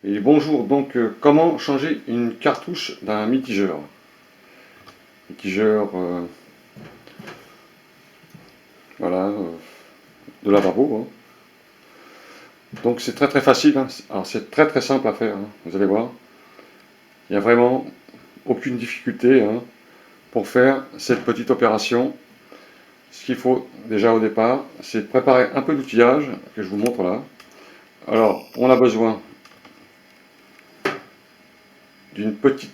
Et bonjour, donc comment changer une cartouche d'un mitigeur? Mitigeur, voilà, de lavabo, hein. Donc c'est très facile, hein. Alors c'est très simple à faire, hein. Vous allez voir. Il n'y a vraiment aucune difficulté, hein, pour faire cette petite opération. Ce qu'il faut déjà au départ, c'est préparer un peu d'outillage, que je vous montre là. Alors, on a besoin d'une petite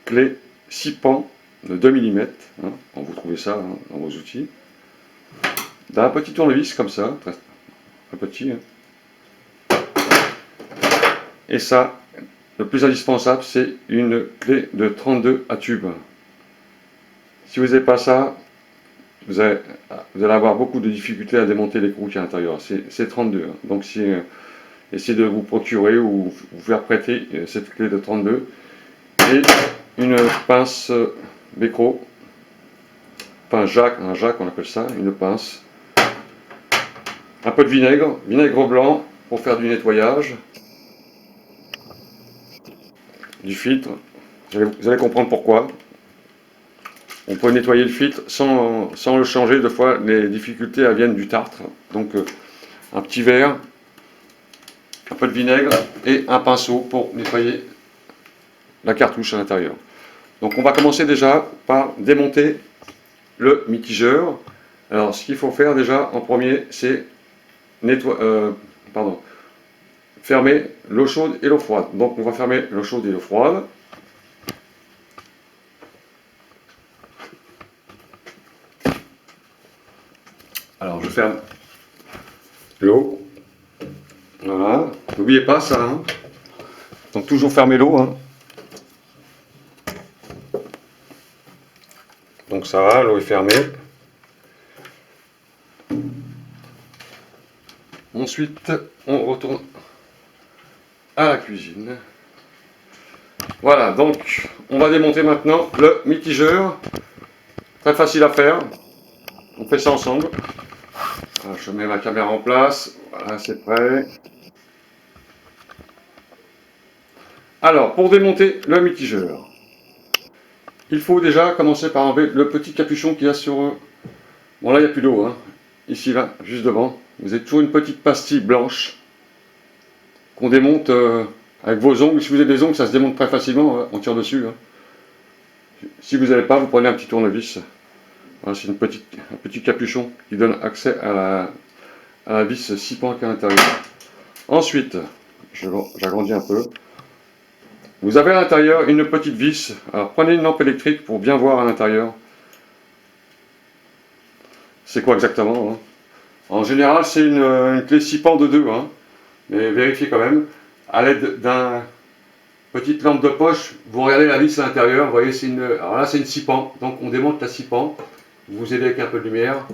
clé 6 pans de 2 mm, hein, quand vous trouvez ça, hein, dans vos outils, d'un petit tournevis comme ça, très petit, hein. Et ça, le plus indispensable, c'est une clé de 32 à tube. Si vous n'avez pas ça, vous allez avoir beaucoup de difficultés à démonter l'écrou qui est à l'intérieur. C'est 32, hein. Donc essayez de vous procurer ou vous faire prêter cette clé de 32 et une pince Velcro, enfin un jack on appelle ça, une pince, un peu de vinaigre blanc pour faire du nettoyage, du filtre. Vous allez comprendre pourquoi. On peut nettoyer le filtre sans le changer. Deux fois, les difficultés elles viennent du tartre. Donc, un petit verre, un peu de vinaigre et un pinceau pour nettoyer la cartouche à l'intérieur. Donc, on va commencer déjà par démonter le mitigeur. Alors, ce qu'il faut faire déjà en premier, c'est fermer l'eau chaude et l'eau froide. Donc, on va fermer l'eau chaude et l'eau froide. Alors, je ferme l'eau. Voilà. N'oubliez pas ça, hein. Donc, toujours fermer l'eau, hein. Donc, ça va, l'eau est fermée. Ensuite, on retourne à la cuisine. Voilà, donc, on va démonter maintenant le mitigeur. Très facile à faire. On fait ça ensemble. Alors, je mets ma caméra en place. Voilà, c'est prêt. Alors, pour démonter le mitigeur, il faut déjà commencer par enlever le petit capuchon qu'il y a sur... Bon, là, il n'y a plus d'eau, hein. Ici, là, juste devant. Vous avez toujours une petite pastille blanche qu'on démonte avec vos ongles. Si vous avez des ongles, ça se démonte très facilement. On tire dessus, hein. Si vous n'avez pas, vous prenez un petit tournevis. Voilà, c'est un petit capuchon qui donne accès à la vis 6 pans qui est à l'intérieur. Ensuite, j'agrandis un peu. Vous avez à l'intérieur une petite vis. Alors prenez une lampe électrique pour bien voir à l'intérieur. C'est quoi exactement, hein. En général, c'est une clé 6 pans de 2, hein. Mais vérifiez quand même. À l'aide d'une petite lampe de poche, vous regardez la vis à l'intérieur. Vous voyez, alors là, c'est une 6 pans. Donc on démonte la 6 pans. Vous aidez avec un peu de lumière.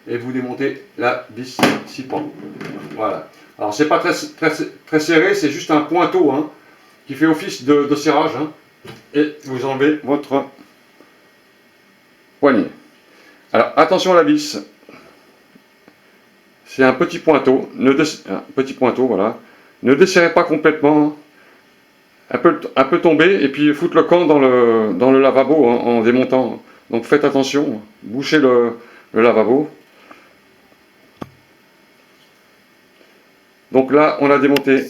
Et vous démontez la vis 6 pans. Voilà. Alors c'est pas très serré, c'est juste un pointeau, hein, qui fait office de serrage, hein, et vous enlevez votre poignet. Alors attention à la vis, c'est un petit pointeau, voilà. Ne desserrez pas complètement, hein. Elle peut tomber et puis foutre le camp dans le lavabo, hein, en démontant. Donc faites attention, bouchez le lavabo. Donc là, on a démonté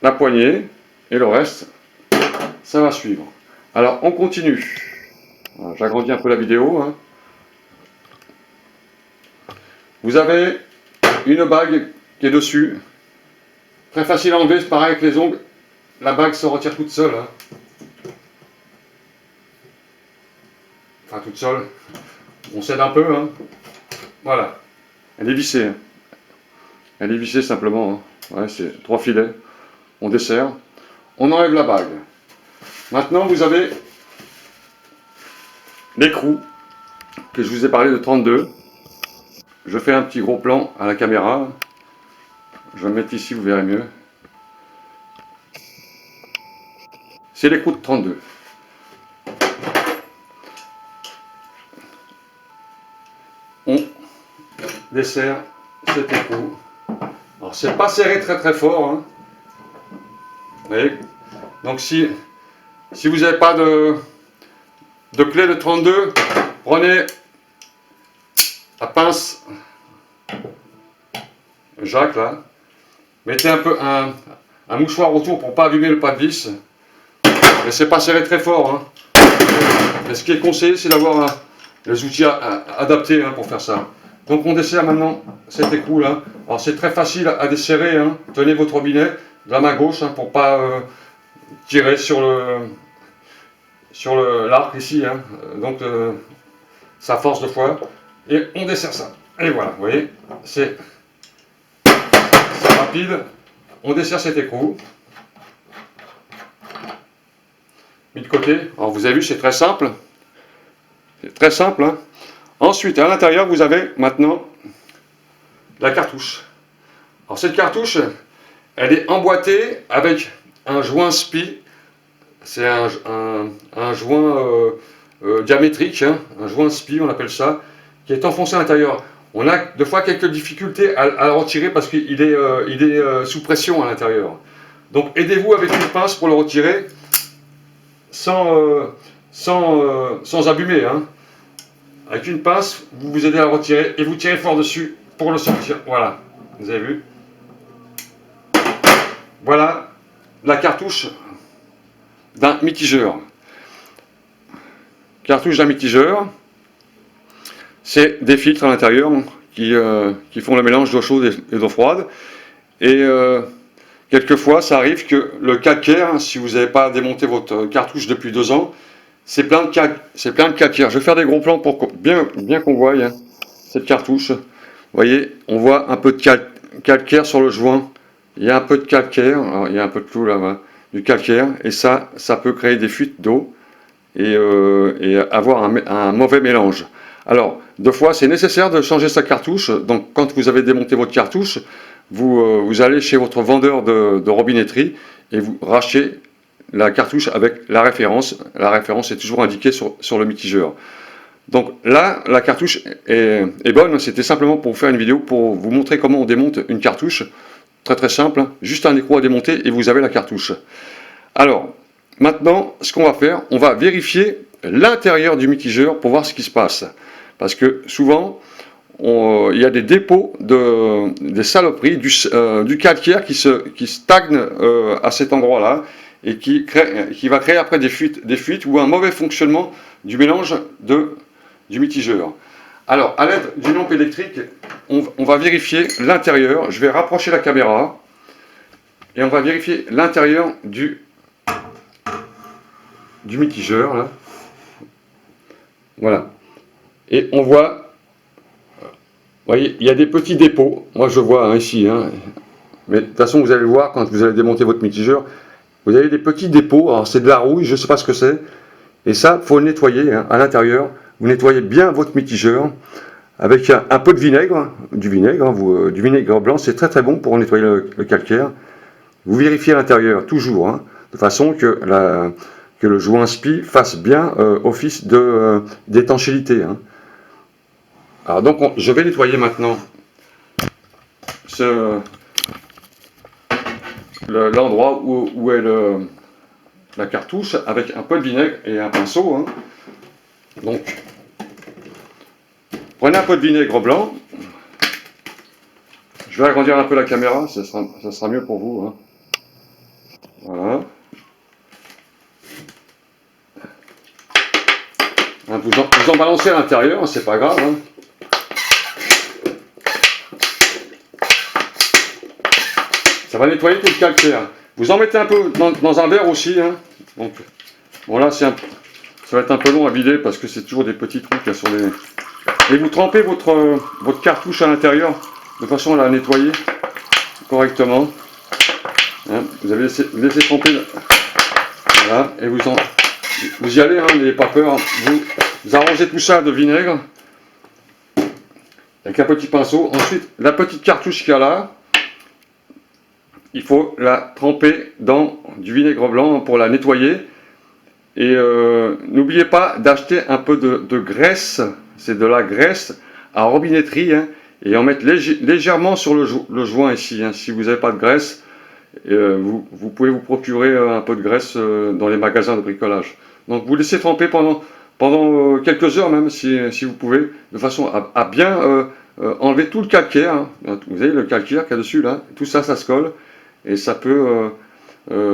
la poignée et le reste, ça va suivre. Alors, on continue. J'agrandis un peu la vidéo, hein. Vous avez une bague qui est dessus. Très facile à enlever, c'est pareil avec les ongles. La bague se retire toute seule, hein. Enfin, toute seule. On s'aide un peu, hein. Voilà. Elle est vissée, hein. Elle est vissée simplement, hein. Ouais, c'est 3 filets. On desserre. On enlève la bague. Maintenant, vous avez l'écrou que je vous ai parlé de 32. Je fais un petit gros plan à la caméra. Je vais le mettre ici, vous verrez mieux. C'est l'écrou de 32. On dessert cet écrou. Alors Alors c'est pas serré très fort, hein. Vous voyez. Donc si vous n'avez pas de clé de 32, prenez la pince Jacques là, mettez un peu un mouchoir autour pour pas abîmer le pas de vis, mais c'est pas serré très fort, hein. Mais ce qui est conseillé, c'est d'avoir les outils adaptés, hein, pour faire ça. Donc on desserre maintenant cet écrou là. Alors c'est très facile à desserrer, hein. Tenez votre robinet de la main gauche, hein, pour pas tirer sur l'arc ici, hein. Donc ça force deux fois et on dessert ça. Et voilà, vous voyez, c'est rapide. On dessert cet écrou. Mis de côté. Alors vous avez vu, c'est très simple. C'est très simple, hein. Ensuite, à l'intérieur, vous avez maintenant la cartouche. Alors cette cartouche, elle est emboîtée avec un joint SPI. C'est un joint diamétrique, hein, un joint SPI, on appelle ça, qui est enfoncé à l'intérieur. On a des fois quelques difficultés à le retirer parce qu'il est sous pression à l'intérieur. Donc aidez-vous avec une pince pour le retirer sans abîmer, hein. Avec une pince, vous vous aidez à le retirer et vous tirez fort dessus pour le sortir. Voilà, vous avez vu. Voilà la cartouche d'un mitigeur. Cartouche d'un mitigeur, c'est des filtres à l'intérieur qui font le mélange d'eau chaude et d'eau froide. Et quelquefois, ça arrive que le calcaire, si vous n'avez pas démonté votre cartouche depuis 2 ans, c'est plein de calcaire. Je vais faire des gros plans pour bien qu'on voie, hein, cette cartouche. Vous voyez, on voit un peu de calcaire sur le joint. Il y a un peu de calcaire, alors, il y a un peu de tout là, du calcaire, et ça peut créer des fuites d'eau et avoir un mauvais mélange. Alors, deux fois, c'est nécessaire de changer sa cartouche. Donc, quand vous avez démonté votre cartouche, vous allez chez votre vendeur de robinetterie et vous rachetez la cartouche avec la référence. La référence est toujours indiquée sur le mitigeur. Donc là, la cartouche est bonne. C'était simplement pour vous faire une vidéo pour vous montrer comment on démonte une cartouche. Très simple, juste un écrou à démonter et vous avez la cartouche. Alors, maintenant, ce qu'on va faire, on va vérifier l'intérieur du mitigeur pour voir ce qui se passe. Parce que souvent, il y a des dépôts, des saloperies, du calcaire qui stagne à cet endroit-là et qui va créer après des fuites ou un mauvais fonctionnement du mélange du mitigeur. Alors, à l'aide d'une lampe électrique, on va vérifier l'intérieur. Je vais rapprocher la caméra et on va vérifier l'intérieur du mitigeur. Là. Voilà. Et on voit, vous voyez, il y a des petits dépôts. Moi, je vois, hein, ici. Hein. Mais de toute façon, vous allez le voir quand vous allez démonter votre mitigeur. Vous avez des petits dépôts. Alors, c'est de la rouille, je ne sais pas ce que c'est. Et ça, il faut le nettoyer, hein, à l'intérieur. Vous nettoyez bien votre mitigeur avec un peu de vinaigre, du vinaigre blanc, c'est très bon pour nettoyer le calcaire. Vous vérifiez à l'intérieur, toujours, hein, de façon que le joint SPI fasse bien office d'étanchéité. Hein. Alors donc, je vais nettoyer maintenant l'endroit où est la cartouche avec un peu de vinaigre et un pinceau. Hein. Donc, prenez un peu de vinaigre blanc. Je vais agrandir un peu la caméra, ça sera mieux pour vous. Hein. Voilà. Hein, vous en balancez à l'intérieur, c'est pas grave. Hein. Ça va nettoyer tout le calcaire. Vous en mettez un peu dans un verre aussi. Hein. Donc, bon là, ça va être un peu long à vider parce que c'est toujours des petits trous qu'il y a sur les... Et vous trempez votre cartouche à l'intérieur de façon à la nettoyer correctement. Hein, vous avez laissé tremper. Voilà, et vous y allez, hein, n'ayez pas peur. Vous arrangez tout ça de vinaigre avec un petit pinceau. Ensuite, la petite cartouche qu'il y a là, il faut la tremper dans du vinaigre blanc pour la nettoyer. Et n'oubliez pas d'acheter un peu de graisse. C'est de la graisse à robinetterie, hein, et en mettre légèrement sur le joint ici. Hein. Si vous n'avez pas de graisse, vous pouvez vous procurer un peu de graisse dans les magasins de bricolage. Donc vous laissez tremper pendant quelques heures même, si vous pouvez, de façon à bien enlever tout le calcaire. Hein. Vous voyez le calcaire qu'il y a dessus là, tout ça, ça se colle, et ça peut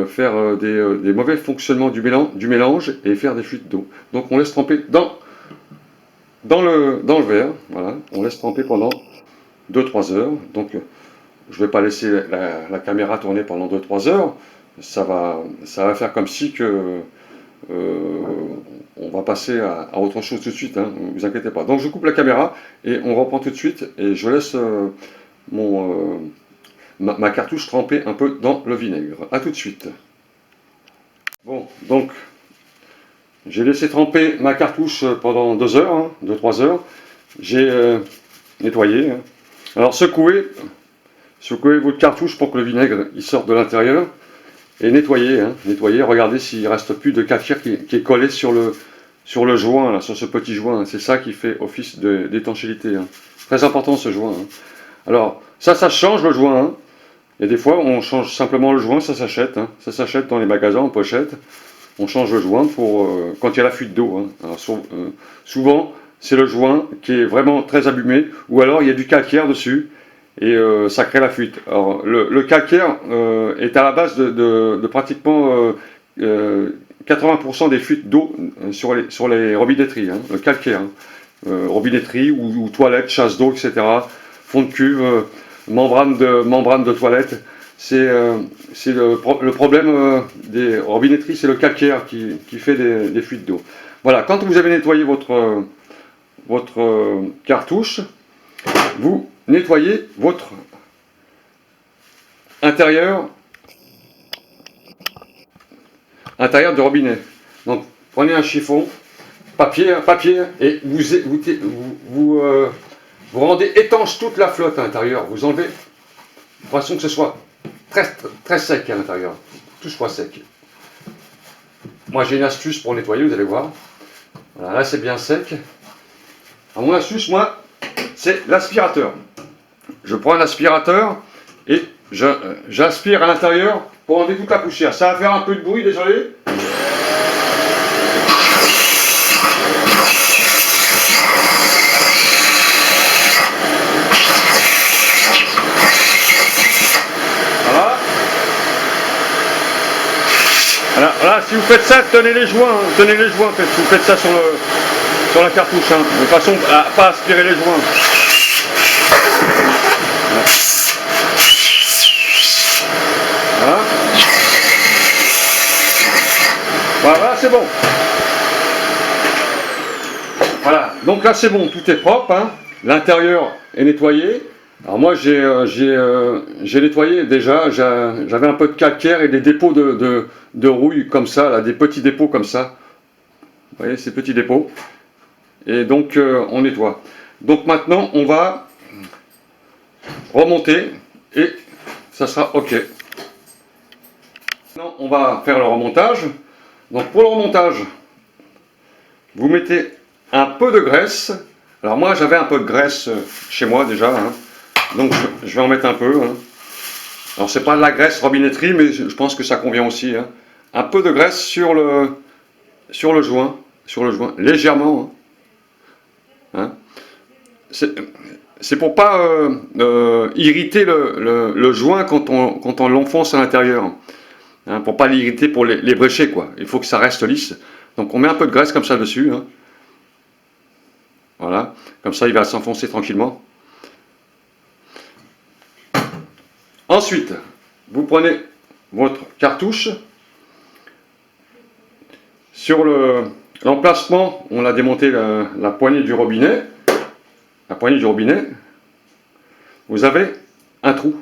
faire des mauvais fonctionnements du mélange et faire des fuites d'eau. Donc on laisse tremper dans le verre, voilà, on laisse tremper pendant 2-3 heures. Donc je ne vais pas laisser la caméra tourner pendant 2-3 heures, ça va faire comme si que on va passer à autre chose tout de suite, hein, ne vous inquiétez pas. Donc je coupe la caméra et on reprend tout de suite, et je laisse ma cartouche tremper un peu dans le vinaigre. A tout de suite. Bon, donc j'ai laissé tremper ma cartouche pendant 2 heures, hein, 2-3 heures. J'ai nettoyé. Hein. Alors secouez votre cartouche pour que le vinaigre il sorte de l'intérieur. Et nettoyez, hein, nettoyez, regardez s'il ne reste plus de calcaire qui est collé sur le joint, là, sur ce petit joint. C'est ça qui fait office d'étanchéité. Hein. Très important ce joint. Hein. Alors, ça change le joint. Hein. Et des fois, on change simplement le joint, ça s'achète. Hein. Ça s'achète dans les magasins en pochette. On change le joint pour quand il y a la fuite d'eau. Hein. Alors, souvent, c'est le joint qui est vraiment très abîmé, ou alors il y a du calcaire dessus. Et ça crée la fuite. Alors, le calcaire est à la base de pratiquement 80% des fuites d'eau sur les robinetteries. Hein, le calcaire. Hein. Robinetterie ou toilettes, chasse d'eau, etc. Fond de cuve, membrane de toilette. C'est le problème des robinetteries, c'est le calcaire qui fait des fuites d'eau. Voilà, quand vous avez nettoyé votre cartouche, vous nettoyez votre intérieur du robinet. Donc prenez un chiffon, papier, et vous rendez étanche toute la flotte à l'intérieur. Vous enlevez de façon que ce soit très, très sec à l'intérieur. Tout soit sec. Moi j'ai une astuce pour nettoyer, vous allez voir. Voilà, là c'est bien sec. Alors, mon astuce, moi, c'est l'aspirateur. Je prends un aspirateur et j'aspire à l'intérieur pour enlever toute la poussière. Ça va faire un peu de bruit, désolé. Voilà. Voilà, si vous faites ça, tenez les joints. Hein, tenez les joints, vous faites ça sur la cartouche, hein, de façon à ne pas aspirer les joints. Voilà. Voilà, c'est bon. Voilà, donc là c'est bon, tout est propre, hein. L'intérieur est nettoyé. Alors moi j'ai nettoyé déjà, j'avais un peu de calcaire et des dépôts de rouille comme ça, là, des petits dépôts comme ça. Vous voyez ces petits dépôts. Et donc on nettoie. Donc maintenant on va remonter et ça sera ok. Maintenant on va faire le remontage. Donc pour le remontage, vous mettez un peu de graisse. Alors moi j'avais un peu de graisse chez moi déjà, hein. Donc je vais en mettre un peu. Hein. Alors c'est pas de la graisse robinetterie, mais je pense que ça convient aussi. Hein. Un peu de graisse sur le joint, légèrement. Hein. C'est pour pas irriter le joint quand on l'enfonce à l'intérieur. Hein, pour pas l'irriter, pour les brécher, quoi. Il faut que ça reste lisse. Donc on met un peu de graisse comme ça dessus. Hein. Voilà, comme ça il va s'enfoncer tranquillement. Ensuite, vous prenez votre cartouche. Sur l'emplacement, on a démonté la poignée du robinet. La poignée du robinet, vous avez un trou.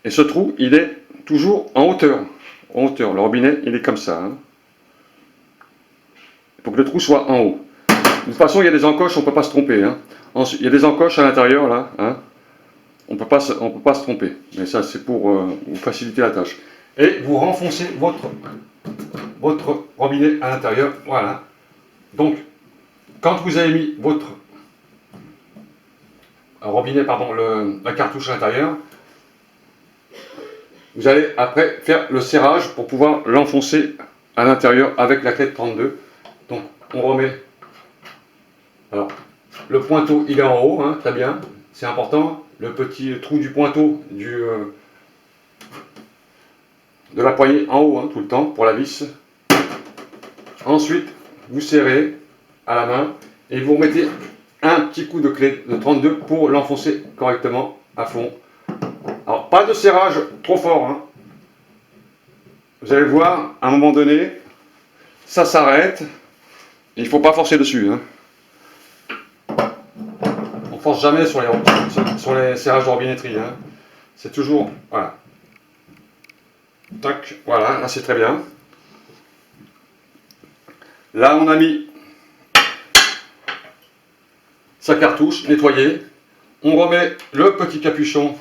Et ce trou, il est toujours en hauteur. En hauteur. Le robinet, il est comme ça. Hein. Il faut que le trou soit en haut. De toute façon, il y a des encoches, on ne peut pas se tromper. Hein. Ensuite, il y a des encoches à l'intérieur, là. Hein. On ne peut pas se tromper. Mais ça, c'est pour vous faciliter la tâche. Et vous renfoncez votre robinet à l'intérieur. Voilà. Donc, quand vous avez mis votre robinet, pardon, la cartouche à l'intérieur. Vous allez après faire le serrage pour pouvoir l'enfoncer à l'intérieur avec la clé de 32. Donc on remet, alors le pointeau il est en haut, hein, très bien, c'est important. Le petit trou du pointeau de la poignée en haut, hein, tout le temps pour la vis. Ensuite vous serrez à la main et vous remettez un petit coup de clé de 32 pour l'enfoncer correctement à fond. Alors pas de serrage trop fort, hein. Vous allez voir, à un moment donné, ça s'arrête. Il ne faut pas forcer dessus, hein. On force jamais sur les serrages de robinetterie, hein. C'est toujours, voilà. Tac, voilà, là c'est très bien. Là on a mis sa cartouche nettoyée. On remet le petit capuchon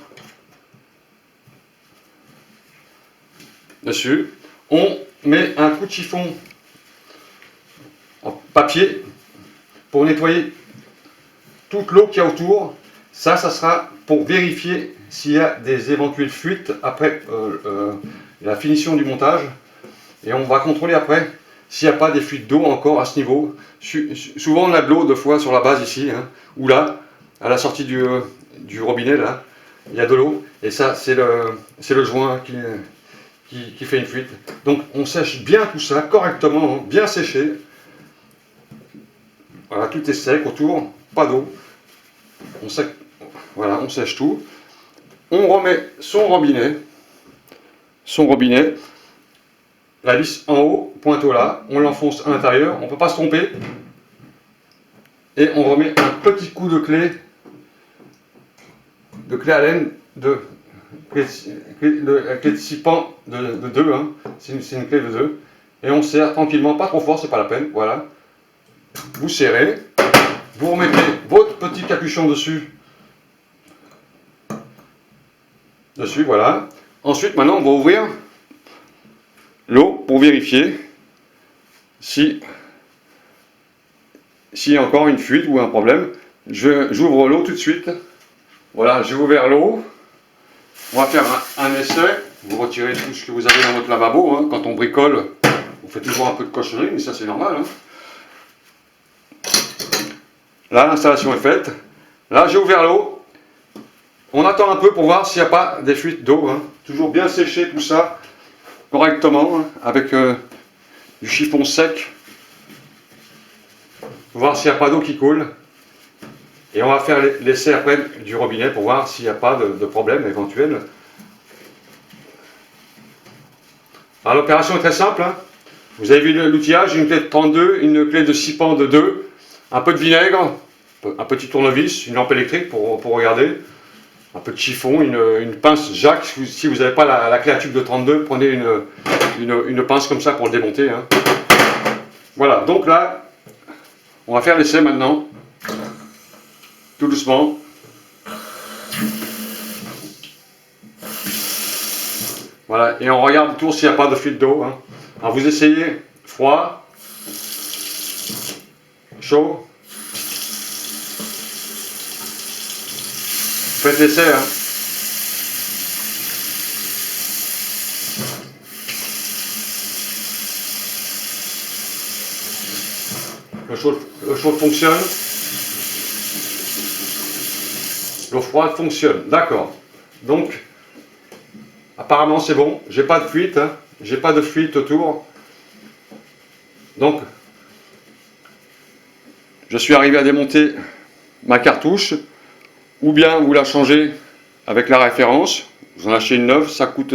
dessus. On met un coup de chiffon en papier pour nettoyer toute l'eau qu'il y a autour. Ça sera pour vérifier s'il y a des éventuelles fuites après la finition du montage. Et on va contrôler après s'il n'y a pas des fuites d'eau encore à ce niveau. Souvent on a de l'eau deux fois sur la base ici, hein, ou là, à la sortie du robinet, là, il y a de l'eau. Et ça, c'est le joint qui fait une fuite. Donc on sèche bien tout ça correctement, hein, bien séché. Voilà, tout est sec autour, pas d'eau. Voilà, on sèche tout. On remet son robinet, la vis en haut, pointeau là, on l'enfonce à l'intérieur, on ne peut pas se tromper. Et on remet un petit coup de clé Allen la clé de 6 pans de 2, hein. C'est une clé de 2. Et on serre tranquillement, pas trop fort, c'est pas la peine, voilà. Vous serrez, vous remettez votre petit capuchon dessus, voilà. Ensuite, maintenant, on va ouvrir l'eau pour vérifier s'il y a encore une fuite ou un problème. J'ouvre l'eau tout de suite. Voilà, j'ai ouvert l'eau. On va faire un essai. Vous retirez tout ce que vous avez dans votre lavabo, hein. Quand on bricole, on fait toujours un peu de cochonnerie, mais ça c'est normal, hein. Là, l'installation est faite. Là, j'ai ouvert l'eau. On attend un peu pour voir s'il n'y a pas des fuites d'eau, hein. Toujours bien sécher tout ça correctement, hein, avec du chiffon sec. Voir s'il n'y a pas d'eau qui coule. Et on va faire l'essai après du robinet pour voir s'il n'y a pas de problème éventuel. Alors l'opération est très simple, hein. Vous avez vu l'outillage, une clé de 32, une clé de 6 pans de 2, un peu de vinaigre, un petit tournevis, une lampe électrique pour regarder, un peu de chiffon, une pince Jacques. Si vous n'avez pas la clé à tube de 32, prenez une pince comme ça pour le démonter, hein. Voilà, donc là, on va faire l'essai maintenant, tout doucement. Voilà, et on regarde autour s'il n'y a pas de fuite d'eau, hein. Alors vous essayez froid, chaud. Faites l'essai, hein. Le chaud fonctionne. L'eau froide fonctionne. D'accord. Donc, apparemment c'est bon. J'ai pas de fuite, hein. J'ai pas de fuite autour. Donc, je suis arrivé à démonter ma cartouche. Ou bien vous la changez avec la référence. Vous en achetez une neuve. Ça coûte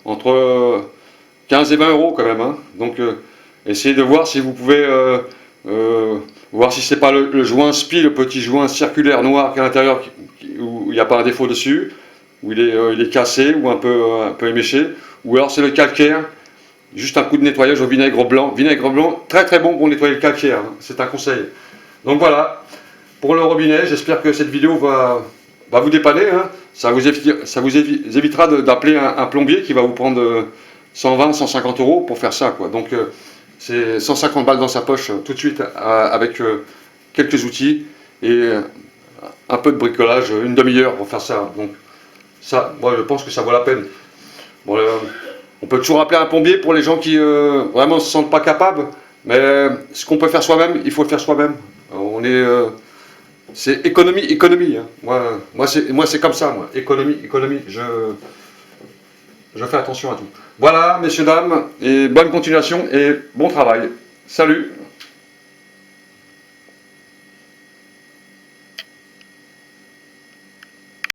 entre 15 et 20 euros quand même, hein. Donc, essayez de voir si vous pouvez voir si c'est pas le joint SPI, le petit joint circulaire noir qui est à l'intérieur, où il n'y a pas un défaut dessus, où il est cassé ou un peu éméché, ou alors c'est le calcaire. Juste un coup de nettoyage au vinaigre blanc. Vinaigre blanc, très très bon pour nettoyer le calcaire, hein. C'est un conseil. Donc voilà, pour le robinet, j'espère que cette vidéo va vous dépanner, hein. Ça vous évitera d'appeler un plombier qui va vous prendre 120, 150 euros pour faire ça, quoi. Donc c'est 150 balles dans sa poche tout de suite avec quelques outils et un peu de bricolage, une demi-heure pour faire ça. Donc ça, moi je pense que ça vaut la peine. Bon, on peut toujours appeler un plombier pour les gens qui vraiment se sentent pas capables, mais ce qu'on peut faire soi-même, il faut le faire soi-même. On est, c'est économie, économie. Hein. Moi c'est comme ça, moi. Économie, économie. Je fais attention à tout. Voilà, messieurs, dames, et bonne continuation et bon travail. Salut!